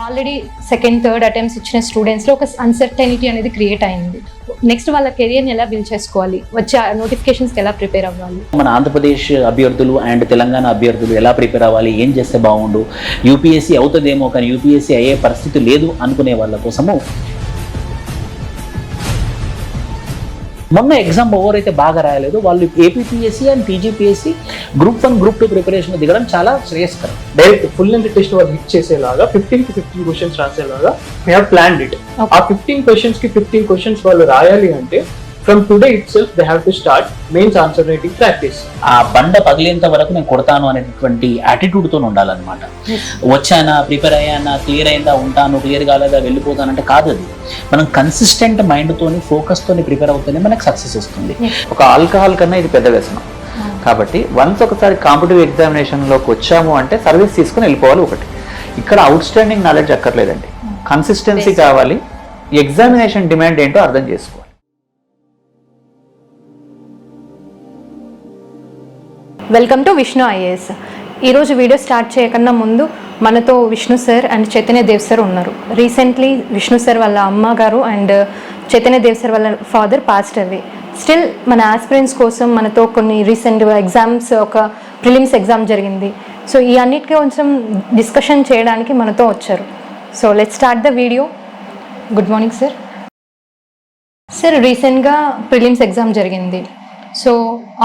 Already second third attempts ఇచ్చిన స్టూడెంట్స్లో ఒక uncertainty అనేది క్రియేట్ అయింది. నెక్స్ట్ వాళ్ళ కెరియర్ని ఎలా బిల్డ్ చేసుకోవాలి, వచ్చే నోటిఫికేషన్స్కి ఎలా ప్రిపేర్ అవ్వాలి, మన ఆంధ్రప్రదేశ్ అభ్యర్థులు అండ్ తెలంగాణ అభ్యర్థులు ఎలా ప్రిపేర్ అవ్వాలి, ఏం చేస్తే బాగుండు, యూపీఎస్సీ అవుతుందేమో కానీ యూపీఎస్సీ అయ్యే పరిస్థితి లేదు అనుకునే వాళ్ళ కోసము మొన్న ఎగ్జామ్ ఎవరైతే బాగా రాయలేదు వాళ్ళు APPSC and TGPSC group 1 group 2 preparation దిగడం చాలా శ్రేయస్కరం. డైరెక్ట్ ఫుల్ లెంత్ టెస్ట్ వాళ్ళు హిట్ చేసేలాగా 15 క్వశ్చన్స్ రాసేలాగా వి హావ్ ప్లాన్డ్ ఇట్. ఆ 15 క్వశ్చన్స్ కి 15 క్వశ్చన్స్ వాళ్ళు రాయాలి అంటే from today itself they have to start mains answer writing practice. ఆ బండ పగిలేంత వరకు నేను కొడతాను అనేటువంటి యాటిట్యూడ్తో ఉండాలన్నమాట. వచ్చానా, ప్రిపేర్ అయ్యానా, క్లియర్ అయిందా, ఉంటాను, క్లియర్ కాలేదా, వెళ్ళిపోతానంటే కాదు. అది మనం కన్సిస్టెంట్ మైండ్తోని ఫోకస్తోని ప్రిపేర్ అవుతూనే మనకు సక్సెస్ వస్తుంది. ఒక ఆల్కహాల్ కన్నా ఇది పెద్ద వ్యసనం కాబట్టి వన్స్ ఒకసారి కాంపిటేటివ్ ఎగ్జామినేషన్లోకి వచ్చాము అంటే సర్వీస్ తీసుకుని వెళ్ళిపోవాలి. ఒకటి ఇక్కడ అవుట్ స్టాండింగ్ నాలెడ్జ్ అక్కర్లేదండి, కన్సిస్టెన్సీ కావాలి. ఎగ్జామినేషన్ డిమాండ్ ఏంటో అర్థం చేసుకోవాలి. Welcome to Vishnu IAS. ఈరోజు వీడియో స్టార్ట్ చేయకన్నా ముందు మనతో Vishnu sir and Chaitanya Dev sir ఉన్నారు. రీసెంట్లీ విష్ణు సార్ వాళ్ళ అమ్మగారు అండ్ చైతన్య దేవ్ సార్ వాళ్ళ ఫాదర్ పాస్డ్ అవే. స్టిల్ మన ఆస్పిరెంట్స్ కోసం మనతో కొన్ని రీసెంట్ ఎగ్జామ్స్, ఒక ప్రిలిమ్స్ ఎగ్జామ్ జరిగింది. సో ఈ అన్నిటికీ కొంచెం డిస్కషన్ చేయడానికి మనతో వచ్చారు. So let's start the video. Good morning sir. Sir, రీసెంట్గా ప్రిలిమ్స్ ఎగ్జామ్ జరిగింది. So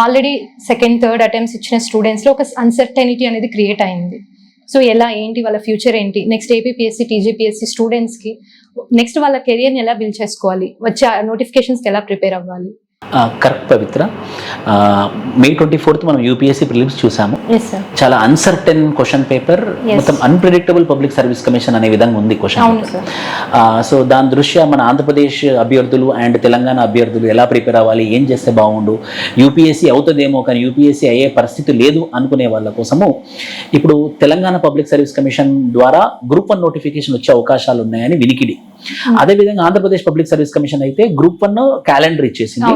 already second third attempts ఇచ్చిన స్టూడెంట్స్లో ఒక అన్సర్టనిటీ అనేది క్రియేట్ అయింది. సో ఎలా, ఏంటి, వాళ్ళ ఫ్యూచర్ ఏంటి, నెక్స్ట్ ఏపీపీఎస్సీ టీజీపీఎస్సీ స్టూడెంట్స్కి నెక్స్ట్ వాళ్ళ కెరియర్ని ఎలా బిల్డ్ చేసుకోవాలి, వచ్చే నోటిఫికేషన్స్కి ఎలా ప్రిపేర్ అవ్వాలి? కరెక్ట్ పవిత్ర. May 24th మనం యూపీఎస్సీ ప్రిలిమ్స్ చూసాము. చాలా అన్సర్టెన్ క్వశ్చన్ పేపర్, మొత్తం అన్ప్రెడిక్టబుల్ పబ్లిక్ సర్వీస్ కమిషన్ అనే విధంగా ఉంది క్వశ్చన్ పేపర్. సో దాని దృష్ట్యా మన ఆంధ్రప్రదేశ్ అభ్యర్థులు అండ్ తెలంగాణ అభ్యర్థులు ఎలా ప్రిపేర్ అవ్వాలి, ఏం చేస్తే బాగుండు, యూపీఎస్సీ అవుతుందేమో కానీ యూపీఎస్సీ అయ్యే పరిస్థితి లేదు అనుకునే వాళ్ళ కోసము ఇప్పుడు తెలంగాణ పబ్లిక్ సర్వీస్ కమిషన్ ద్వారా గ్రూప్ 1 నోటిఫికేషన్ వచ్చే అవకాశాలు ఉన్నాయని వినికిడి. అదేవిధంగా ఆంధ్రప్రదేశ్ పబ్లిక్ సర్వీస్ కమిషన్ అయితే గ్రూప్ 1 క్యాలెండర్ ఇచ్చేసింది.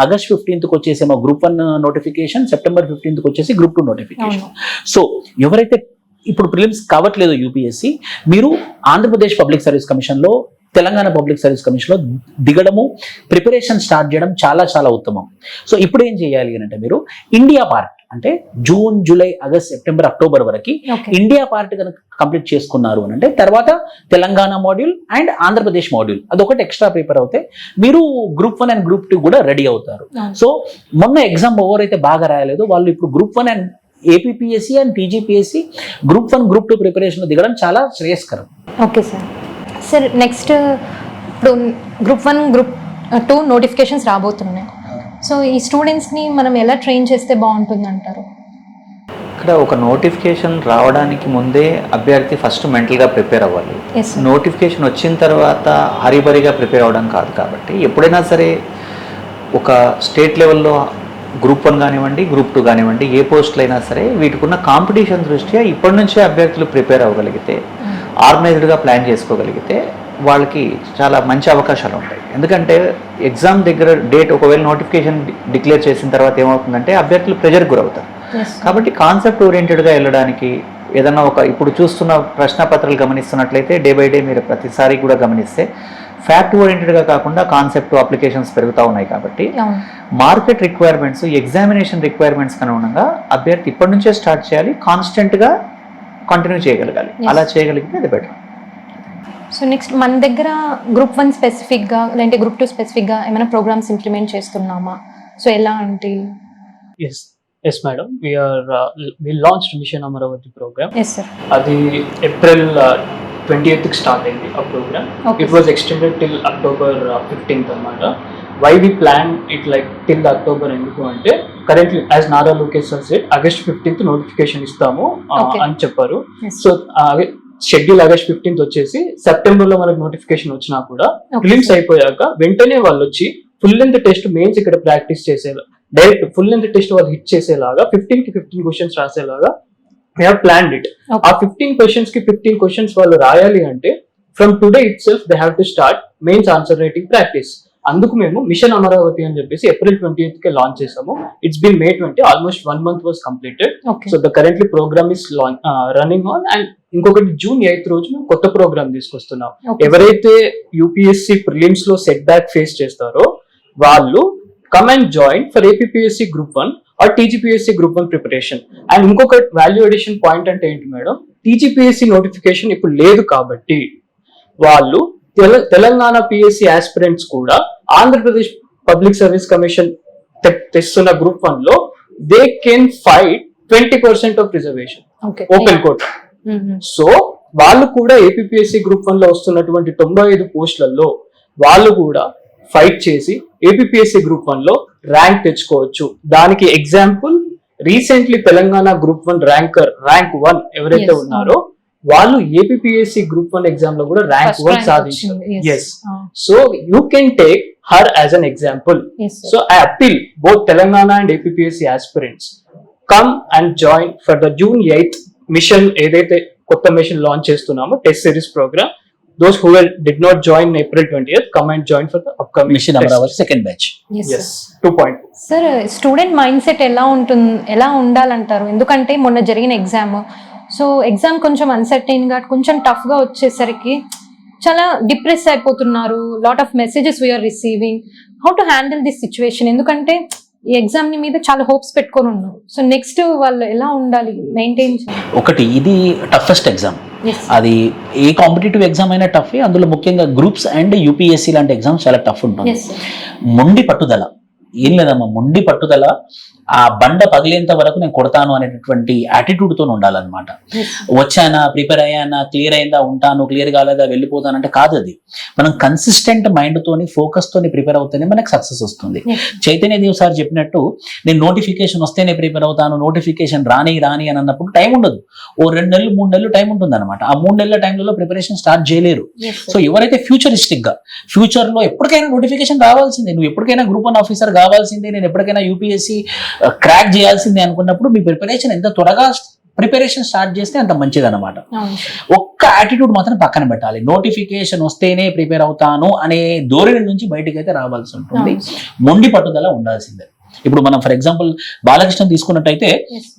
ఆగస్ట్ 15th వచ్చేసేమో గ్రూప్ 1 నోటిఫికేషన్, సెప్టెంబర్ 15th వచ్చేసి గ్రూప్ 2 నోటిఫికేషన్. సో ఎవరైతే ఇప్పుడు ప్రిలిమ్స్ కావట్లేదు యూపీఎస్సీ, మీరు ఆంధ్రప్రదేశ్ పబ్లిక్ సర్వీస్ కమిషన్ లో, తెలంగాణ పబ్లిక్ సర్వీస్ కమిషన్ లో దిగడము, ప్రిపరేషన్ స్టార్ట్ చేయడం చాలా చాలా ఉత్తమం. సో ఇప్పుడు ఏం చేయాలి అంటే మీరు ఇండియా పార్ట్ అంటే June, July, August, September, October వరకు ఇండియా పార్ట్ కనుక కంప్లీట్ చేసుకున్నారు అని అంటే తర్వాత Telangana module and Andhra Pradesh module అదొకటి ఎక్స్ట్రా పేపర్ అవుతే మీరు గ్రూప్ 1 అండ్ గ్రూప్ 2 కూడా రెడీ అవుతారు. సో మొన్న ఎగ్జామ్ ఎవరైతే బాగా రాయలేదు వాళ్ళు ఇప్పుడు group 1 and APPSC and TGPSC group 1 group 2 preparation దిగడం చాలా శ్రేయస్కరం. Okay sir. సార్, నెక్స్ట్ ఇప్పుడు గ్రూప్ 1 గ్రూప్ 2 నోటిఫికేషన్స్ రాబోతున్నాయి. సో ఈ స్టూడెంట్స్ని మనం ఎలా ట్రైన్ చేస్తే బాగుంటుంది అంటారు? ఇక్కడ ఒక నోటిఫికేషన్ రావడానికి ముందే అభ్యర్థి ఫస్ట్ మెంటల్గా ప్రిపేర్ అవ్వాలి. నోటిఫికేషన్ వచ్చిన తర్వాత హరిబరిగా ప్రిపేర్ అవ్వడం కాదు. కాబట్టి ఎప్పుడైనా సరే ఒక స్టేట్ లెవెల్లో గ్రూప్ 1 కానివ్వండి, గ్రూప్ 2 కానివ్వండి, ఏ పోస్టులు అయినా సరే వీటికున్న కాంపిటీషన్ దృష్ట్యా ఇప్పటి నుంచే అభ్యర్థులు ప్రిపేర్ అవ్వగలిగితే, ఆర్గనైజ్డ్గా ప్లాన్ చేసుకోగలిగితే వాళ్ళకి చాలా మంచి అవకాశాలు ఉంటాయి. ఎందుకంటే ఎగ్జామ్ దగ్గర డేట్ ఒకవేళ నోటిఫికేషన్ డిక్లేర్ చేసిన తర్వాత ఏమవుతుందంటే అభ్యర్థులు ప్రెజర్కి గురవుతారు. కాబట్టి కాన్సెప్ట్ ఓరియంటెడ్గా వెళ్ళడానికి ఏదన్నా ఇప్పుడు చూస్తున్న ప్రశ్నపత్రాలు గమనిస్తున్నట్లయితే డే బై డే మీరు ప్రతిసారి కూడా గమనిస్తే ఫ్యాక్ట్ ఓరియంటెడ్గా కాకుండా కాన్సెప్ట్ అప్లికేషన్స్ పెరుగుతూ ఉన్నాయి. కాబట్టి మార్కెట్ రిక్వైర్మెంట్స్, ఎగ్జామినేషన్ రిక్వైర్మెంట్స్ అనుగుణంగా అభ్యర్థి ఇప్పటి నుంచే స్టార్ట్ చేయాలి, కాన్స్టెంట్గా కంటిన్యూ చేయగలగాలి. అలా చేయగలిగితే అది బెటర్. సో నెక్స్ట్ మన దగ్గర గ్రూప్ 1 స్పెసిఫిక్గా లేదంటే గ్రూప్ 2 స్పెసిఫిక్గా ఏమైనా ప్రోగ్రామ్స్ ఇంప్లిమెంట్ చేస్తున్నామా? సో ఎలా అంటే? Yes madam, we launched mission Amaravati programme. Yes sir. అది ఏప్రిల్ 20th స్టార్ట్ అయింది ఆ programme. It was extended till October 15th అన్నమాట. Why we plan it like till October ఎందుకు అంటే currently as Nara Lokesh sir said August 15th notification ఇస్తాము అని చెప్పారు. So schedule August 15th వచ్చేసి సెప్టెంబర్ లో మనకు నోటిఫికేషన్ వచ్చినా కూడా ప్రిలిమ్స్ అయిపోయాక వెంటనే వాళ్ళు వచ్చి ఫుల్ లెంత్ టెస్ట్ మెయిన్స్ ఇక్కడ ప్రాక్టీస్ చేసేలా, డైరెక్ట్ ఫుల్ లెంత్ టెస్ట్ వాళ్ళు హిట్ చేసేలాగా 15 questions రాసేలాగా we have planned it. ఆ 15 questions కి 15 questions వాళ్ళు రాయాలి అంటే from today itself they have to start mains answer writing practice. అందుకు మేము మిషన్ అమరావతి అని చెప్పేసి April 20th కి లాంచ్ చేసాము. It's been May 20, almost 1 month was completed. So the currently programme is running on. And ఇంకొకటి June 8th రోజు మేము కొత్త ప్రోగ్రామ్ తీసుకొస్తున్నాం. ఎవరైతే UPSC ప్రిలిమ్స్ లో సెట్ బ్యాక్ ఫేస్ చేస్తారో వాళ్ళు come and join for APPSC Group 1 or TGPSC Group 1 preparation. And ఇంకొక వాల్యూ అడిషన్ పాయింట్ అంటే ఏంటి మేడం, TGPSC నోటిఫికేషన్ ఇప్పుడు లేదు కాబట్టి వాళ్ళు తెలంగాణ PSC ఆస్పిరెంట్స్ కూడా Andhra Pradesh public service commission తెస్తున్న Group 1 లో they can fight 20% of reservation open Kota. So వాళ్ళు కూడా APPSC Group 1 లో వస్తున్నటువంటి 95 పోస్టులలో వాళ్ళు కూడా ఫైట్ చేసి APPSC Group 1 లో ర్యాంక్ తెచ్చుకోవచ్చు. దానికి example recently Telangana Group 1 rank 1 ఎవరైతే ఉన్నారో వాళ్ళు APPSC Group 1 ఎగ్జామ్ లో కూడా ర్యాంక్ 1 సాధించారు. Yes, so you can take her as an example. So I appeal both Telangana and APPSC aspirants, come and join for the June 8th mission. ఏదైతే కొత్త mission launch చేస్తున్నామో test series programme, those who did not join April 20th, come and join for the upcoming mission Amaravati second batch. Yes, 2.2. Sir, student mind set ఎలా ఉండాలంటారు? ఎందుకంటే మొన్న జరిగిన exam, so exam కొంచెం uncertain గా, కొంచెం టఫ్ గా వచ్చేసరికి చాలా డిప్రెస్ అయిపోతున్నారు. Lot of messages we are receiving. How to handle this situation? ఎందుకంటే ఈ ఎగ్జామ్ ని మీద చాలా హోప్స్ పెట్టుకొని ఉన్నారు. సో నెక్స్ట్ వాళ్ళు ఎలా ఉండాలి, మెయింటైన్ చేయాలి? ఒకటి, ఇది టఫెస్ట్ ఎగ్జామ్. అది ఏ కాంపిటేటివ్ ఎగ్జామ్ అయినా టఫ్. అందులో ముఖ్యంగా గ్రూప్స్ అండ్ UPSC లాంటి ఎగ్జామ్స్ చాలా టఫ్ ఉంటుంది. మొండి పట్టుదల, ఏం లేదమ్మా, మొండి పట్టుదల. ఆ బండ పగిలేంత వరకు నేను కొడతాను అనేటటువంటి యాటిట్యూడ్ తో ఉండాలన్నమాట. వచ్చానా, ప్రిపేర్ అయ్యానా, క్లియర్ అయిందా, ఉంటాను, క్లియర్ కాలేదా, వెళ్ళిపోతానంటే కాదు. అది మనం కన్సిస్టెంట్ మైండ్ తోని, ఫోకస్ తోని ప్రిపేర్ అవుతేనే మనకు సక్సెస్ వస్తుంది. చైతన్య దేవ్ సార్ చెప్పినట్టు, నేను నోటిఫికేషన్ వస్తేనే ప్రిపేర్ అవుతాను, నోటిఫికేషన్ రాని అని అన్నప్పుడు టైం ఉండదు. ఓ 2 నెలలు 3 నెలలు టైం ఉంటుంది అనమాట. ఆ 3 నెలల టైంలో ప్రిపరేషన్ స్టార్ట్ చేయలేరు. సో ఎవరైతే ఫ్యూచరిస్టిక్ గా, ఫ్యూచర్ లో ఎప్పటికైనా నోటిఫికేషన్ రావాల్సిందే, నువ్వు ఎప్పటికైనా Group 1 ఆఫీసర్ కావాల్సిందే, నేను ఎప్పటికైనా UPSC క్రాక్ చేయాల్సిందే అనుకున్నప్పుడు మీ ప్రిపరేషన్ ఎంత త్వరగా ప్రిపరేషన్ స్టార్ట్ చేస్తే అంత మంచిది అనమాట. ఒక్క యాటిట్యూడ్ మాత్రం పక్కన పెట్టాలి. నోటిఫికేషన్ వస్తేనే ప్రిపేర్ అవుతాను అనే ధోరణి నుంచి బయటకు అయితే రావాల్సి ఉంటుంది. మొండి పట్టుదల ఉండాల్సిందే. ఇప్పుడు మనం ఫర్ ఎగ్జాంపుల్ బాలకృష్ణ తీసుకున్నట్టయితే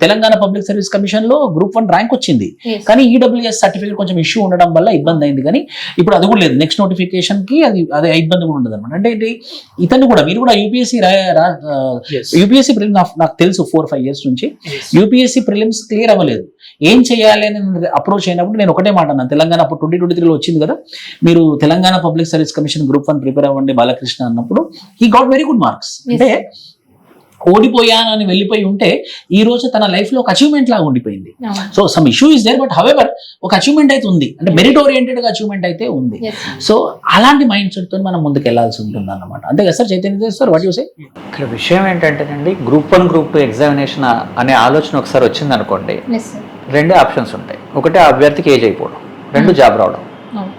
తెలంగాణ పబ్లిక్ సర్వీస్ కమిషన్ లో Group 1 ర్యాంక్ వచ్చింది, కానీ EWS సర్టిఫికేట్ కొంచెం ఇష్యూ ఉండడం వల్ల ఇబ్బంది అయింది. కానీ ఇప్పుడు అది కూడా లేదు. నెక్స్ట్ నోటిఫికేషన్ కి అదే ఇబ్బంది కూడా ఉండదు అనమాట. అంటే ఇతను కూడా, మీరు కూడా UPSC ప్రిలిమ్స్ నాకు తెలుసు 4-5 years నుంచి UPSC ప్రిలిమ్స్ క్లియర్ అవ్వలేదు. ఏం చేయాలి అని అప్రోచ్ అయినప్పుడు నేను ఒకటే మాట అన్నాను. తెలంగాణ అప్పుడు 2023లో వచ్చింది కదా, మీరు Telangana public service commission Group 1 prepare అవ్వండి బాలకృష్ణ అన్నప్పుడు he got very good marks. అంటే ఓడిపోయానని వెళ్ళిపోయి ఉంటే ఈ రోజు తన లైఫ్ లో ఒక అచీవ్మెంట్ లాగా ఉండిపోయింది. So some issue is there, but however ఒక అచీవ్మెంట్ అయితే ఉంది, అంటే మెరిట్ ఓరియంటెడ్ గా అచీవ్మెంట్ అయితే ఉంది. సో అలాంటి మైండ్ సెట్ తో మనం ముందుకు వెళ్లాల్సి ఉంటుంది అన్నమాట. అంతే కదా sir Chaitanya sir, what you say? ఇక్కడ విషయం ఏంటంటేనండి, Group 1 Group 2 ఎగ్జామినేషన్ అనే ఆలోచన ఒకసారి వచ్చింది అనుకోండి, 2 ఆప్షన్స్ ఉంటాయి. ఒకటి ఆ అభ్యర్థికి ఏజ్ అయిపోవడం, 2 జాబ్ రావడం,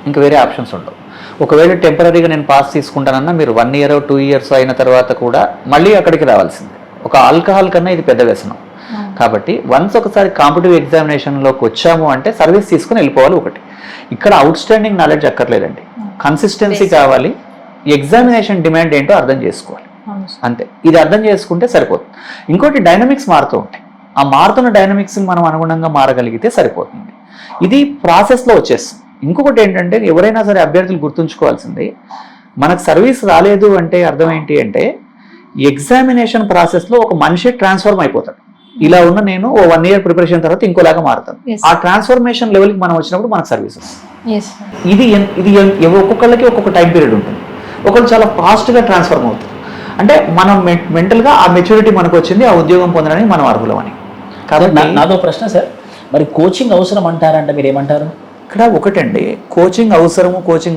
ఇంకా వేరే ఆప్షన్స్ ఉండవు. ఒకవేళ టెంపరీగా నేను పాస్ తీసుకుంటానన్నా మీరు 1 year 2 years అయిన తర్వాత కూడా మళ్ళీ అక్కడికి రావాల్సిందే. ఒక ఆల్కహాల్ కన్నా ఇది పెద్ద వ్యసనం. కాబట్టి వన్స్ ఒకసారి కాంపిటేటివ్ ఎగ్జామినేషన్లోకి వచ్చాము అంటే సర్వీస్ తీసుకుని వెళ్ళిపోవాలి. ఒకటి, ఇక్కడ అవుట్ స్టాండింగ్ నాలెడ్జ్ అక్కర్లేదండి, కన్సిస్టెన్సీ కావాలి. ఎగ్జామినేషన్ డిమాండ్ ఏంటో అర్థం చేసుకోవాలి, అంతే. ఇది అర్థం చేసుకుంటే సరిపోతుంది. ఇంకోటి, డైనమిక్స్ మారుతూ ఉంటాయి. ఆ మారుతున్న డైనమిక్స్ మనం అనుగుణంగా మారగలిగితే సరిపోతుంది. ఇది ప్రాసెస్లో వచ్చేస్తుంది. ఇంకొకటి ఏంటంటే, ఎవరైనా సరే అభ్యర్థులు గుర్తుంచుకోవాల్సింది, మనకు సర్వీస్ రాలేదు అంటే అర్థం ఏంటి అంటే, ఎగ్జామినేషన్ ప్రాసెస్లో ఒక మనిషి ట్రాన్స్ఫార్మ్ అయిపోతాడు. ఇలా ఉన్న నేను ఓ 1 year ప్రిపరేషన్ తర్వాత ఇంకోలాగా మారుతాను. ఆ ట్రాన్స్ఫర్మేషన్ లెవెల్కి మనం వచ్చినప్పుడు మనకు సర్వీసెస్. ఇది ఒక్కొక్కళ్ళకి ఒక్కొక్క టైం పీరియడ్ ఉంటుంది. ఒకళ్ళు చాలా ఫాస్ట్గా ట్రాన్స్ఫార్మ్ అవుతారు. అంటే మనం మెంటల్గా ఆ మెచ్యూరిటీ మనకు వచ్చింది, ఆ ఉద్యోగం పొందడానికి మనం అర్హులమని. కాబట్టి నాదో ప్రశ్న సార్, మరి కోచింగ్ అవసరం అంటారంటే మీరు ఏమంటారు? ఇక్కడ ఒకటండి, కోచింగ్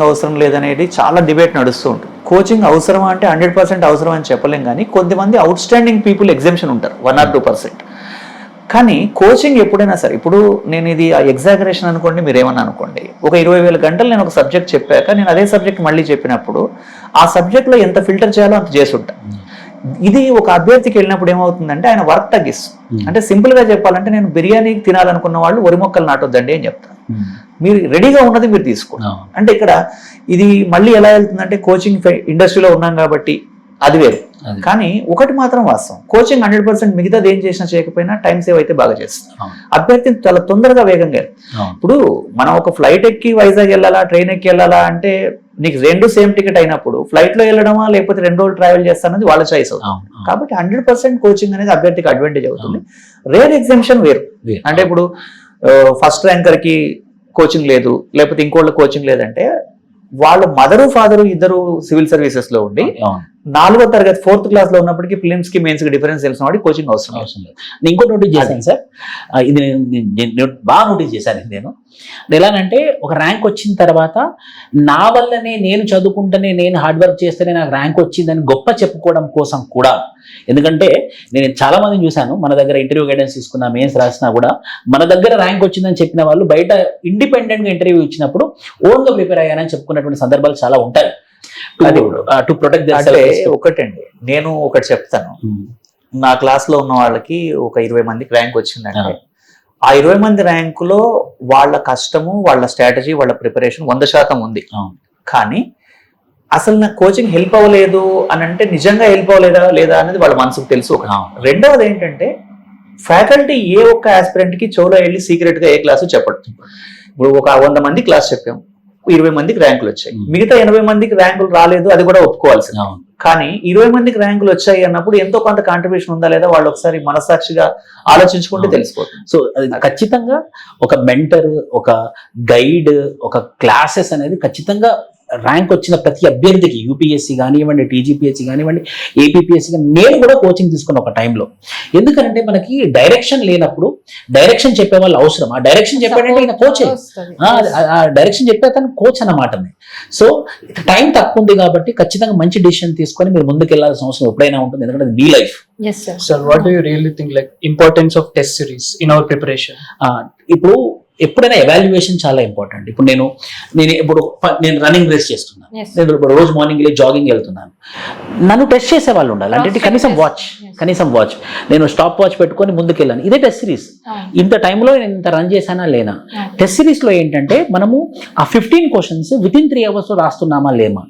అవసరం లేదనేది చాలా డిబేట్ నడుస్తూ ఉంటుంది. కోచింగ్ అవసరం అంటే 100% అవసరం అని చెప్పలేం, కానీ కొంతమంది అవుట్ స్టాండింగ్ పీపుల్ ఎగ్జామ్షన్ ఉంటారు 1 or 2%. కానీ కోచింగ్ ఎప్పుడైనా సరే, ఇప్పుడు నేను ఇది ఎగ్జాగరేషన్ అనుకోండి, మీరు ఏమన్నా అనుకోండి, ఒక 20,000 గంటలు నేను ఒక సబ్జెక్ట్ చెప్పాక నేను అదే సబ్జెక్ట్ మళ్ళీ చెప్పినప్పుడు ఆ సబ్జెక్ట్లో ఎంత ఫిల్టర్ చేయాలో అంత చేసి ఉంటాను. ఇది ఒక అభ్యర్థికి వెళ్ళినప్పుడు ఏమవుతుందంటే ఆయన వర్క్ తగ్గిస్తుంది. అంటే సింపుల్గా చెప్పాలంటే, నేను బిర్యానీ తినాలనుకున్న వాళ్ళు వరి మొక్కలు నాటొద్దండి అని చెప్తాను. మీరు రెడీగా ఉన్నది మీరు తీసుకోండి. అవును. అంటే ఇక్కడ ఇది మళ్ళీ ఎలా వెళ్తుందంటే కోచింగ్ ఇండస్ట్రీలో ఉన్నాం కాబట్టి అది వేరు. అది. కానీ ఒకటి మాత్రం వాస్తవం, కోచింగ్ 100% మిగతాది ఏం చేసినా చేయకపోయినా టైం సేవ్ అయితే బాగా చేస్తుంది. అవును. అభ్యర్థిని చాలా తొందరగా వేగంగా వెళ్తుంది. అవును. ఇప్పుడు మనం ఒక ఫ్లైట్ ఎక్కి వైజాగ్ వెళ్ళాలా, ట్రైన్ ఎక్కి వెళ్ళాలా అంటే నీకు రెండు సేమ్ టికెట్ అయినప్పుడు ఫ్లైట్ లో వెళ్ళడమా లేకపోతే 2 రోజులు ట్రావెల్ చేస్తానది వాళ్ళ చాయిస్ అవుతుంది. అవును. అవును. కాబట్టి 100% కోచింగ్ అనేది అభ్యర్థికి అడ్వాంటేజ్ అవుతుంది. రేర్ ఎగ్జామ్షన్ వేరు. వేరు. అంటే ఇప్పుడు ఫస్ట్ ర్యాంకర్ కి కోచింగ్ లేదు, లేకపోతే ఇంకోళ్ళ కోచింగ్ లేదంటే వాళ్ళ మదరు ఫాదరు ఇద్దరు సివిల్ సర్వీసెస్ లో ఉండి అవును. 4వ తరగతి 4th క్లాస్ లో ఉన్నప్పటికీ ఫిలిమ్స్ కి మెయిన్స్ కి డిఫరెన్స్ తెలిసిన వాడికి కోచింగ్ అవసరం లేదు. అవసరం లేదు. నేను ఇంకో నోటీస్ చేశాను సార్, ఇది నేను బాగా నోటీస్ చేశాను. నేను ఎలానంటే ఒక ర్యాంక్ వచ్చిన తర్వాత నా వల్లనే, నేను చదువుకుంటేనే, నేను హార్డ్ వర్క్ చేస్తేనే నాకు ర్యాంక్ వచ్చిందని గొప్ప చెప్పుకోవడం కోసం కూడా. ఎందుకంటే నేను చాలా మందిని చూశాను, మన దగ్గర ఇంటర్వ్యూ గైడెన్స్ తీసుకున్నా, మెయిన్స్ రాసినా కూడా మన దగ్గర ర్యాంక్ వచ్చిందని చెప్పిన వాళ్ళు బయట ఇండిపెండెంట్ గా ఇంటర్వ్యూ ఇచ్చినప్పుడు ఓన్ గా ప్రిపేర్ అయ్యానని చెప్పుకున్నటువంటి సందర్భాలు చాలా ఉంటాయి. టు ప్రొటెక్ట్ అంటే ఒకటండి, నేను ఒకటి చెప్తాను. నా క్లాస్ లో ఉన్న వాళ్ళకి ఒక 20 మందికి ర్యాంక్ వచ్చిందంటే ఆ 20 మంది ర్యాంకులో వాళ్ళ కష్టము, వాళ్ళ స్ట్రాటజీ, వాళ్ళ ప్రిపరేషన్ 100% ఉంది. కానీ అసలు నాకు కోచింగ్ హెల్ప్ అవ్వలేదు అని అంటే నిజంగా హెల్ప్ అవ్వలేదా లేదా అనేది వాళ్ళ మనసుకు తెలుసు. రెండవది ఏంటంటే ఫ్యాకల్టీ ఏ ఒక్క ఆస్పిరెంట్ కి చెవులో వెళ్ళి సీక్రెట్ గా ఏ క్లాసు చెప్పడం. ఇప్పుడు ఒక 100 మంది క్లాస్ చెప్పాం, 20 మందికి ర్యాంకులు వచ్చాయి, మిగతా 80 మందికి ర్యాంకులు రాలేదు, అది కూడా ఒప్పుకోవాల్సింది. కానీ 20 మందికి ర్యాంకులు వచ్చాయి అన్నప్పుడు ఎంతో కొంత కాంట్రిబ్యూషన్ ఉందా లేదా వాళ్ళు ఒకసారి మనసాక్షిగా ఆలోచించుకుంటే తెలిసిపోతుంది. సో అది ఖచ్చితంగా ఒక మెంటర్, ఒక గైడ్, ఒక క్లాసెస్ అనేది ఖచ్చితంగా ర్యాంక్ వచ్చిన ప్రతి అభ్యర్థికి, యూపీఎస్సీ కానివ్వండి, టీజీపీఎస్సీ కానివ్వండి, ఏపీపీఎస్సీ కానీ, నేను కూడా కోచింగ్ తీసుకున్న ఒక టైంలో. ఎందుకంటే మనకి డైరెక్షన్ లేనప్పుడు డైరెక్షన్ చెప్పే వాళ్ళు అవసరం. ఆ డైరెక్షన్ చెప్పాడంటే ఈయన కోచే, ఆ డైరెక్షన్ చెప్పే అతను కోచ్ అన్నమాట. సో టైం తక్కువ ఉంది కాబట్టి ఖచ్చితంగా మంచి డిసిషన్ తీసుకొని మీరు ముందుకు వెళ్ళాల్సిన అవసరం ఎప్పుడైనా ఉంటుంది, ఎందుకంటే మీ life. Sir, what do you really think, like, importance of test series in our preparation? ఇప్పుడు ఎప్పుడైనా ఎవాల్యుయేషన్ చాలా ఇంపార్టెంట్. ఇప్పుడు నేను రన్నింగ్ రేస్ చేస్తున్నాను, నేను ఇప్పుడు రోజు మార్నింగ్ వెళ్ళి జాగింగ్ వెళ్తున్నాను, నన్ను టెస్ట్ చేసే వాళ్ళు ఉండాలి. అంటే కనీసం వాచ్ నేను స్టాప్ వాచ్ పెట్టుకొని ముందుకు వెళ్ళాను. ఇదే టెస్ట్ సిరీస్. ఇంత టైంలో నేను ఇంత రన్ చేశానా లేనా. టెస్ట్ సిరీస్ లో ఏంటంటే మనము ఆ 15 క్వశ్చన్స్ వితిన్ 3 hours లో రాస్తున్నామా లేమా.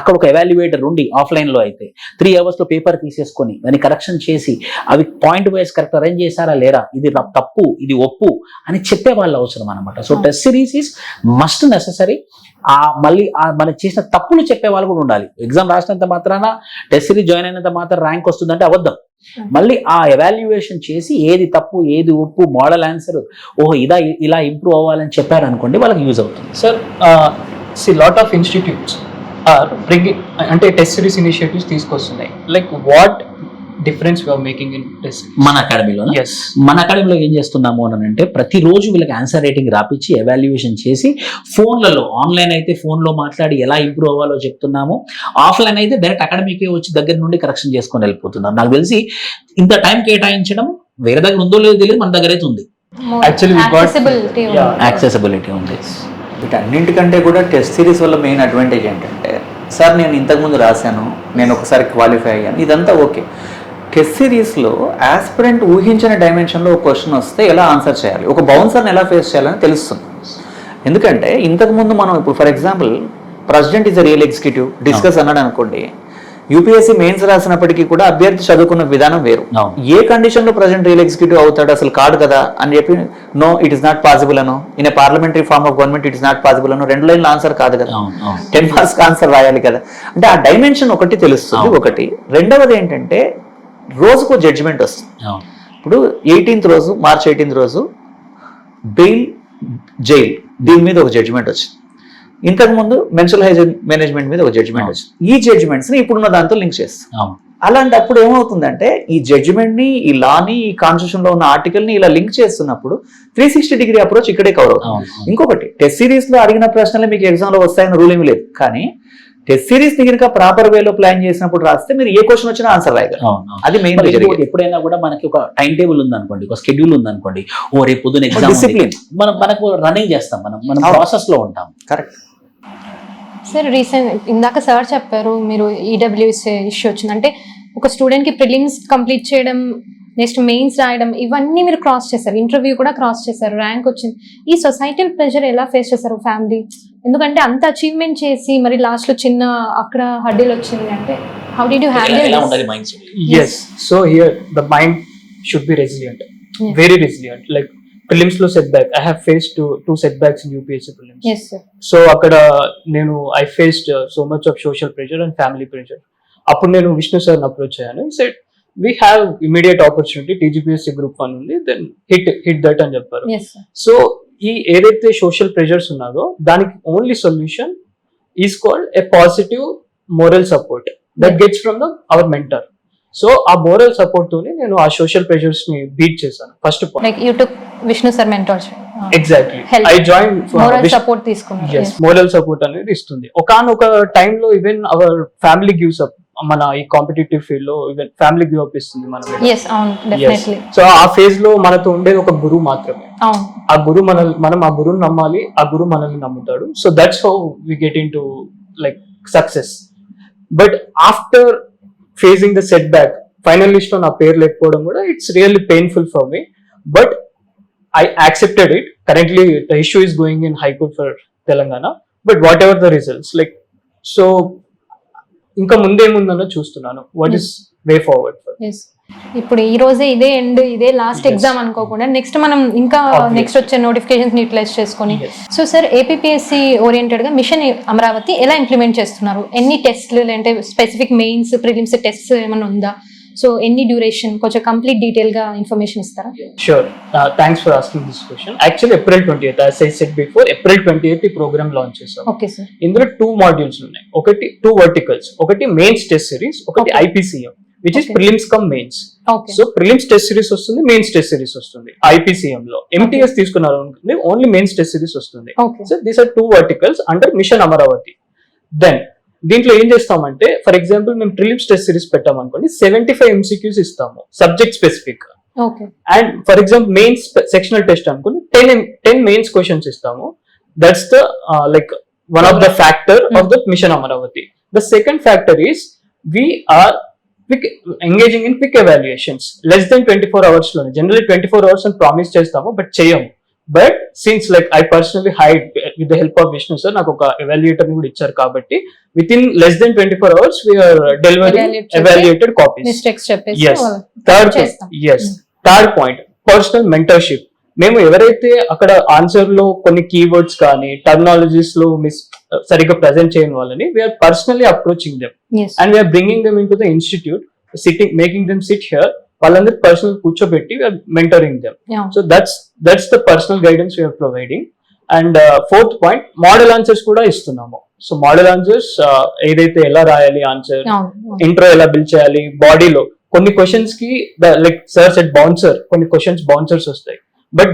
అక్కడ ఒక ఎవాల్యుయేటర్ ఉండి, ఆఫ్లైన్ లో అయితే 3 hours లో పేపర్ తీసేసుకొని దాన్ని కరెక్షన్ చేసి అవి పాయింట్ వైజ్ కరెక్ట్ అరేంజ్ చేశారా లేరా, ఇది తప్పు ఇది ఒప్పు అని చెప్పే వాళ్ళు అవసరం అనమాట. So test series is must necessary. మళ్ళీ మనం చేసిన తప్పులు చెప్పే వాళ్ళు కూడా ఉండాలి. ఎగ్జామ్ రాసినంత మాత్రాన, టెస్ట్ సిరీస్ జాయిన్ అయినంత మాత్రం ర్యాంక్ వస్తుందంటే అబద్ధం. మళ్ళీ ఆ ఎవాల్యుయేషన్ చేసి ఏది తప్పు ఏది ఒప్పు, మోడల్ ఆన్సర్, ఇలా ఇంప్రూవ్ అవ్వాలని చెప్పారు అనుకోండి, వాళ్ళకి యూజ్ అవుతుంది. Sir, see, lot of institutes are bringing అంటే టెస్ట్ సిరీస్ ఇనిషియేటివ్స్ తీసుకొస్తున్నాయి. Like what difference we are making in test series? మన అకాడమీలో Yes. మన అకాడమీలో ఏం చేస్తున్నాము అని అంటే ప్రతిరోజు వీళ్ళకి ఆన్సర్ రేటింగ్ రాపించి ఎవాల్యుయేషన్ చేసి ఫోన్లలో, ఆన్లైన్ అయితే ఫోన్లో మాట్లాడి ఎలా ఇంప్రూవ్ అవ్వాలో చెప్తున్నాము, ఆఫ్లైన్ అయితే డైరెక్ట్ అకాడమీకి వచ్చి దగ్గర నుండి కరెక్షన్ చేసుకొని వెళ్ళిపోతున్నాం. నాకు తెలిసి ఇంత టైం కేటాయించడం వేరే దగ్గర ఉందో లేదో తెలియదు, మన దగ్గర అయితే ఉంది. Actually, we got యాక్సెసిబిలిటీ ఉంది. వీటన్నింటికంటే కూడా టెస్ట్ సిరీస్ వల్ల మెయిన్ అడ్వాంటేజ్ ఏంటంటే, సార్ నేను ఇంతకుముందు రాశాను, నేను ఒకసారి క్వాలిఫై అయ్యాను, ఇదంతా ఓకే. టెస్ట్ సిరీస్లో ఆస్పిరెంట్ ఊహించిన డైమెన్షన్లో ఒక క్వశ్చన్ వస్తే ఎలా ఆన్సర్ చేయాలి, ఒక బౌన్సర్ని ఎలా ఫేస్ చేయాలని తెలుస్తుంది. ఎందుకంటే ఇంతకుముందు మనం ఇప్పుడు for example president is a real executive discuss అన్నాడు అనుకోండి, యూపీఎస్సీ మెయిన్స్ రాసినప్పటికీ కూడా అభ్యర్థి చదువుకున్న విధానం వేరు. ఏ కండిషన్లో ప్రెసిడెంట్ రియల్ ఎగ్జిక్యూటివ్ అవుతాడు, అసలు కాడు కదా అని చెప్పి no it is not possible అనో, in a parliamentary form of government it is not possible అనో, 2 లైన్ల ఆన్సర్ కాదు కదా, 10 మార్క్స్ ఆన్సర్ రాయాలి కదా. అంటే ఆ డైమెన్షన్ ఒకటి తెలుస్తుంది. ఒకటి. రెండవది ఏంటంటే రోజుకు జడ్జిమెంట్ వస్తుంది. ఇప్పుడు 18th రోజు, మార్చ్ 18th రోజు బెయిల్, జైల్, దీని మీద ఒక జడ్జిమెంట్ వచ్చింది. ఇంతకుముందు మెన్షల్ హైజీన్ మేనేజ్మెంట్ మీద ఒక జడ్జిమెంట్ వచ్చింది. ఈ జడ్జిమెంట్స్ ని ఇప్పుడున్న దాంతో లింక్ చేస్తాం. అలాంటప్పుడు ఏమవుతుందంటే ఈ జడ్జిమెంట్ ని, ఈ లాని, ఈ కాన్స్టిట్యూషన్ లో ఉన్న ఆర్టికల్ ని ఇలా లింక్ చేస్తున్నప్పుడు 360 డిగ్రీ అప్రోచ్ ఇక్కడే కవర్ అవుతుంది. ఇంకొకటి, టెస్ట్ సిరీస్ లో అడిగిన ప్రశ్నలే మీకు ఎగ్జామ్ లో వస్తాయని రూల్ ఏమీ లేదు. కానీ టెస్ట్ సిరీస్ ని కనుక ప్రాపర్ వేలో ప్లాన్ చేసినప్పుడు రాస్తే మీరు ఏ క్వశ్చన్ వచ్చినా ఆన్సర్ రాయగలరు. అది మెయిన్. ఎప్పుడైనా కూడా మనకి ఒక టైం టేబుల్ ఉందనుకోండి, ఒక షెడ్యూల్ ఉందనుకోండి, రేపు పొద్దున ఎగ్జామ్, డిసిప్లిన్ మనకు రన్నింగ్ చేస్తాం, మనం ప్రాసెస్ లో ఉంటాం. Correct sir. ఇందాక సార్ చెప్పారు మీరు ఈడబ్ల్యూఎస్ ఇష్యూ వచ్చింది అంటే ఒక స్టూడెంట్ కి ప్రిలిమ్స్ కంప్లీట్ చేయడం నెక్స్ట్ మెయిన్స్ రాయడం, ఇవన్నీ మీరు క్రాస్ చేశారు, ఇంటర్వ్యూ కూడా క్రాస్ చేశారు, ర్యాంక్ వచ్చింది. ఈ సొసైటల్ ప్రెషర్ ఎలా ఫేస్ చేశారు ఫ్యామిలీ? ఎందుకంటే అంత అచీవ్మెంట్ చేసి మరి లాస్ట్ లో చిన్న అక్కడ హడ్డీలు వచ్చింది అంటే హౌ డిడ్ యూ ఎలా హ్యాండిల్? ఉండాలి mind set? Yes. So here the mind should be resilient, very resilient. Like prelims లో setback. I have faced two setbacks in UPSC prelims. Yes sir. So అక్కడ నేను I faced so much of social pressure and family pressure. అప్పుడు నేను విష్ణు సార్ని approach అయ్యాను. Set we have immediate opportunity, TGPSC group 1 ఉంది, then hit that అని చెప్పారు. Yes sir. So ఈ ఏదైతే సోషల్ ప్రెషర్స్ ఉన్నారో దానికి only solution is called a positive moral support that gets from our mentor. So ఆ మోరల్ సపోర్ట్ తోనే నేను ఆ సోషల్ ప్రెషర్స్ ని బీట్ చేశాను. First point like you took Vishnu sir mentorship. Exactly Help. I join moral support తీసుకున్నారు. Moral support అనేది ఇస్తుంది. ఒకానొక టైంలో even our family gives up. మన ఈ కాంపిటేటివ్ ఫీల్డ్ లో ఈవెన్ ఫ్యామిలీ గివ్ అప్ ఇస్తుంది మన మీద. ఎస్ అవును, డెఫినెట్లీ. సో ఆ ఫేజ్ లో మనతో ఉండేది ఒక గురువు మాత్రమే. అవును. ఆ గురువు మనం ఆ గురువుని నమ్మాలి, ఆ గురువు మనల్ని నమ్ముతాడు. So that's how we get into like success. But after facing the setback, final list లో నా పేరు లేకపోవడం కూడా it's really painful for me. But I accepted it. Currently the issue is going in high court for Telangana. But whatever the results, like so ఇంకా ముందేముందన్న చూస్తున్నాను. What is way forward for. Yes. ఇప్పుడు ఈ రోజే ఇదే ఎండ్, ఇదే last exam అనుకోకుండా next మనం ఇంకా Obviously. నెక్స్ట్ వచ్చే నోటిఫికేషన్స్ యూటిలైజ్ చేసుకొని. Yes. So sir APSC oriented గా మిషన్ అమరావతి ఎలా ఇంప్లిమెంట్ చేస్తున్నారు? ఎన్ని టెస్ట్లు, లేదంటే స్పెసిఫిక్ మెయిన్స్ ప్రిలిమ్స్ టెస్ట్ ఏమైనా ఉందా? సో ఎన్ని డ్యూరేషన్, కొంచెం కంప్లీట్ డీటెయిల్ గా ఇన్ఫర్మేషన్ ఇస్తారా? Sure. Thanks for asking this question. Actually, April 20th, as I said before, April 20th ఈ ప్రోగ్రామ్ లాంచ్ చేసాం. Okay sir. ఇందులో 2 మాడ్యూల్స్ ఉన్నాయి. ఒకటి 2 వర్టికల్స్, ఒకటి మెయిన్స్ టెస్ట్ సిరీస్, ఒకటి Okay. IPCM which is Okay. Prelims cum mains. Okay. So prelims test series వస్తుంది, mains test series వస్తుంది. IPCM లో MTS తీసుకున్నారు అనుకుంటే ఓన్లీ మెయిన్స్ టెస్ట్ సిరీస్ వస్తుంది. Okay. So these are 2 verticals under mission Amaravati. Then దీంట్లో ఏం చేస్తామంటే, ఫర్ ఎగ్జాంపుల్ మేము ప్రిలిమ్స్ టెస్ట్ సిరీస్ పెట్టాం అనుకోండి, 75 MCQs ఇస్తాము subject specific. Okay. And for example mains sectional test అనుకుని 10 మెయిన్స్ క్వశ్చన్స్ ఇస్తాము. That's the like one of the factor of the mission Amaravati. The second factor is we are engaging in quick evaluations less than 24 hours లోనే. Generally 24 hours అని promise చేస్తాము, but చేయము. But since like I personally hide with the help of Vishnu sir, నాకు ఒక evaluator ని కూడా ఇచ్చారు కాబట్టి within less than 24 hours we are delivering evaluated copies. Mistakes చెప్పేసి Yes. Third చేస్తాం. Third point, personal mentorship. మేము ఎవరైతే అక్కడ ఆన్సర్ లో కొన్ని కీవర్డ్స్ కానీ టర్మినాలజీస్ లో సరిగ్గా ప్రజెంట్ చేయని వాళ్ళని we are personally approaching them Yes. And we are bringing them into the institute, sitting making them sit here. వాళ్ళందరూ పర్సనల్ కూర్చోబెట్టి we are mentoring them. Yeah. So that's the personal guidance we are providing. And fourth point, model answers కూడా ఇస్తున్నాము. So model answers ఏదైతే ఎలా రాయాలి answer, అవును. Intro ఎలా build చేయాలి, బాడీలో కొన్ని క్వశ్చన్స్ కి లైక్ సార్ సెట్ బౌన్సర్, కొన్ని క్వశ్చన్స్ బౌన్సర్స్ వస్తాయి, బట్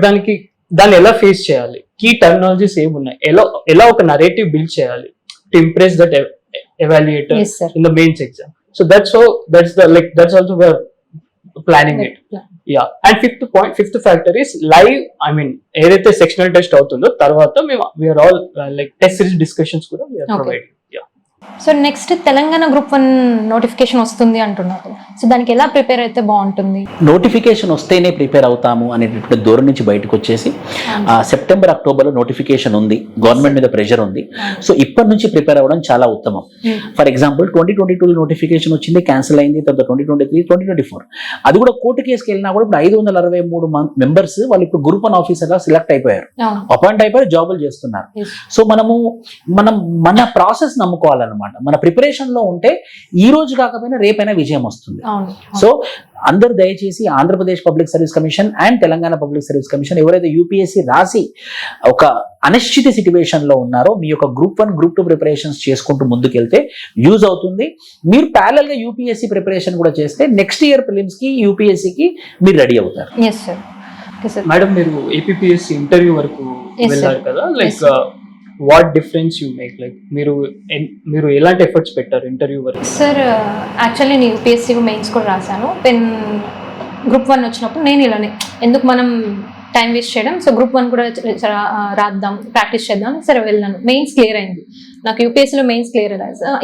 దాన్ని ఎలా ఫేస్ చేయాలి, కీ టర్మినాలజీస్ ఏమున్నాయి, ఎలా ఒక నరేటివ్ బిల్డ్ చేయాలి to impress that evaluator Yes, sir. In the mains exam. So that's also we are planning it. Yeah. And fifth factor is live, I mean ఏదైతే sectional test అవుతుందో తర్వాత మేము we are all like test series discussions కూడా we are Okay. providing. Yeah. So next Telangana group 1 notification వస్తుంది అంటున్నారు. So దానికి ఎలా prepare అయితే బాగుంటుంది? నోటిఫికేషన్ వస్తేనే ప్రిపేర్ అవుతాము అనేటటువంటి దూరం నుంచి బయటకు వచ్చేసి సెప్టెంబర్ అక్టోబర్లో నోటిఫికేషన్ ఉంది, గవర్నమెంట్ మీద ప్రెషర్ ఉంది. సో ఇప్పటి నుంచి ప్రిపేర్ అవ్వడం చాలా ఉత్తమం. ఫర్ ఎగ్జాంపుల్ 2022 నోటిఫికేషన్ వచ్చింది, క్యాన్సిల్ అయింది. తర్వాత 2023, 2024 అది కూడా కోర్టు కేసుకి వెళ్ళినా కూడా ఇప్పుడు 563 మెంబర్స్ వాళ్ళు ఇప్పుడు గ్రూప్ 1 ఆఫీసర్గా సెలెక్ట్ అయిపోయారు, అపాయింట్ అయిపోయారు, జాబులు చేస్తున్నారు. సో మనం మన ప్రాసెస్ నమ్ముకోవాలన్నమాట. మన ప్రిపరేషన్ లో ఉంటే ఈ రోజు కాకపోయినా రేపైనా విజయం వస్తుంది. సో అందరూ దయచేసి Andhra Pradesh public service commission and Telangana public service commission ఎవరైతే యూపీఎస్సీ రాసి ఒక అనిశ్చిత సిట్యువేషన్ లో ఉన్నారో మీ యొక్క గ్రూప్ 1, గ్రూప్ 2 ప్రిపరేషన్స్ చేసుకుంటూ ముందుకెళ్తే యూజ్ అవుతుంది. మీరు ప్యారలల్ గా యూపీఎస్సీ ప్రిపరేషన్ కూడా చేస్తే నెక్స్ట్ ఇయర్ ప్రిలిమ్స్ కి యూపీఎస్సీకి మీరు రెడీ అవుతారు. మేడం, మీరు ఏపీఎస్సీ ఇంటర్వ్యూ వరకు వెళ్ళారు కదా, like what difference you make, like మీరు ఎలాంటి ఎఫర్ట్స్ పెట్టారు ఇంటర్వ్యూ వరకు? సార్ యాక్చువల్లీ నేను యూపీఎస్సీ మెయిన్స్ కూడా రాశాను. దెన్ గ్రూప్ 1 వచ్చినప్పుడు నేను ఇలానే, ఎందుకు మనం టైం వేస్ట్ చేయడం. సో గ్రూప్ 1 కూడా రాద్దాం, ప్రాక్టీస్ చేద్దాం. సరే వెళ్ళాను, మెయిన్స్ క్లియర్ అయింది నాకు. యూపీఎస్సీలో మెయిన్స్ క్లియర్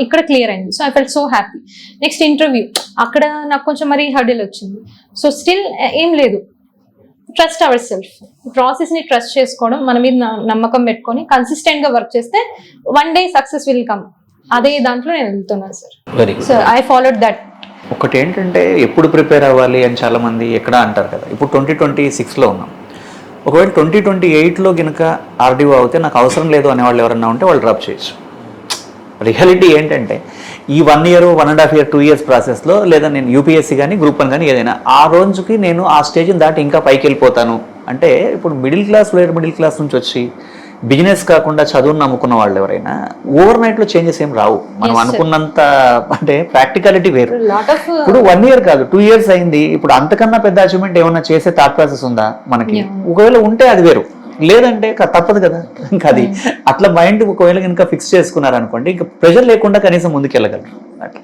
ఇక్కడ క్లియర్ అయింది. So I felt so happy. Next interview, అక్కడ నాకు కొంచెం మరీ హర్డిల్ వచ్చింది. సో స్టిల్ ఏం లేదు, ట్రస్ట్ అవర్ సెల్ఫ్, ప్రాసెస్ని ట్రస్ట్ చేసుకోవడం, మన మీద నమ్మకం పెట్టుకొని కన్సిస్టెంట్గా వర్క్ చేస్తే one day success will come. అదే దాంట్లో నేను వెళ్తున్నాను sir. Very good. So I followed that. ఒకటి ఏంటంటే ఎప్పుడు ప్రిపేర్ అవ్వాలి అని చాలామంది ఎక్కడ అంటారు కదా. ఇప్పుడు 2026లో ఉన్నాం. ఒకవేళ 2028లో కనుక ఆర్డీఓ అవుతే నాకు అవసరం లేదు అనేవాళ్ళు ఎవరన్నా ఉంటే వాళ్ళు డ్రాప్ చేయొచ్చు. రియాలిటీ ఏంటంటే ఈ 1 year, 1.5 year, 2 years ప్రాసెస్లో, లేదా నేను యూపీఎస్సీ కానీ గ్రూప్ 1 కానీ ఏదైనా ఆ రోజుకి నేను ఆ స్టేజ్ని దాటి ఇంకా పైకి వెళ్ళిపోతాను అంటే, ఇప్పుడు middle class, lower middle class నుంచి వచ్చి బిజినెస్ కాకుండా చదువుని నమ్ముకున్న వాళ్ళు ఎవరైనా ఓవర్ నైట్లో చేంజెస్ ఏం రావు. మనం అనుకున్నంత అంటే ప్రాక్టికాలిటీ వేరు. ఇప్పుడు 1 year కాదు 2 years అయింది. ఇప్పుడు అంతకన్నా పెద్ద అచీవ్మెంట్ ఏమన్నా చేసే థాట్ ప్రాసెస్ ఉందా మనకి? ఒకవేళ ఉంటే అది వేరు, లేదంటే తప్పదు కదా. ఇంకా అది అట్లా మైండ్ ఒకవేళ కనుక ఫిక్స్ చేసుకున్నారనుకోండి, ఇంకా ప్రెషర్ లేకుండా కనీసం ముందుకెళ్ళగలరు. అట్లా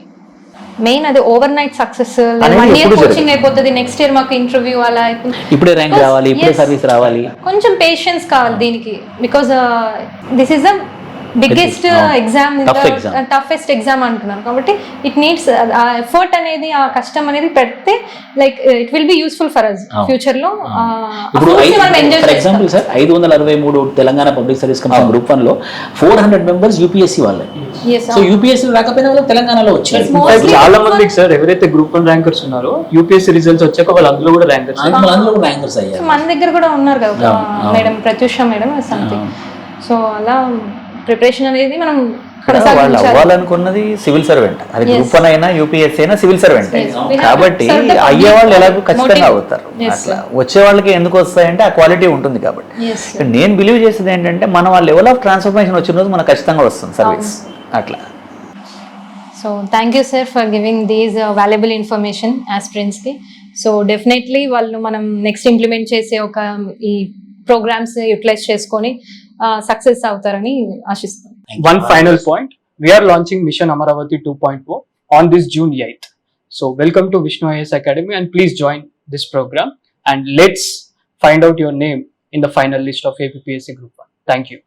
మెయిన్ అది over night success. 1 year coaching అయిపోతుంది, నెక్స్ట్ ఇయర్ మాకు ఇంటర్వ్యూ అలా అయిపోతుంది. ఇప్పుడే ర్యాంక్ రావాలి, ఇప్పుడే సర్వీస్ రావాలి. కొంచెం పేషెన్స్ కావాలి దీనికి. Because this is the biggest exam, toughest exam అంటున్నాను కాబట్టి ఇట్ నీడ్స్ ఎఫర్ట్ అనేది, ఆ కష్టం అనేది పెడితే like it will be useful for us future లో. ఇప్పుడు for example sir 563 Telangana public service commission group 1లో 400 members యూపీఎస్సీ వాళ్ళే. సో యూపీఎస్సీ రాకపోయినా వాళ్ళు తెలంగాణలో వచ్చారు. చాలా మందికి సార్ ఎవరైతే గ్రూప్ 1 ర్యాంకర్స్ ఉన్నారో యూపీఎస్సీ రిజల్ట్స్ వచ్చాక వాళ్ళు అందులో కూడా ర్యాంకర్స్ అయ్యారు. మన దగ్గర కూడా ఉన్నారు కదా madam, Pratyusha madam something. So అలా ప్రిపరేషన్ అనేది మనం వాళ్ళు అవ్వాలనుకున్నది సివిల్ సర్వెంట్. అది గ్రూప్ 1 అయినా యూపీఎస్సీ అయినా సివిల్ సర్వెంట్. కాబట్టి అయ్యే వాళ్ళు ఎలాగో ఖచ్చితంగా అవుతారు. అట్లా వచ్చే వాళ్ళకి ఎందుకు వస్తాయంటే ఆ క్వాలిటీ ఉంటుంది కాబట్టి. నేను బిలీవ్ చేసేది ఏంటంటే మనం ఆ లెవెల్ ఆఫ్ ట్రాన్స్ఫర్మేషన్ వచ్చిన రోజు మనకు ఖచ్చితంగా వస్తుంది సర్వీస్. అట్లా. So thank you sir for giving these valuable information ఆస్పిరెంట్స్కి. సో డెఫినెట్లీ వాళ్ళు మనం నెక్స్ట్ ఇంప్లిమెంట్ చేసే ఒక ఈ ప్రోగ్రామ్స్ యూటిలైజ్ చేసుకొని సక్సెస్ అవుతారని ఆశిస్తాం. One final point, we are launching Mission Amaravati 2.0 on this June 8th. So welcome to Vishnu IAS Academy and please join this program and let's find out your name in the final list of APPSC Group 1. Thank you.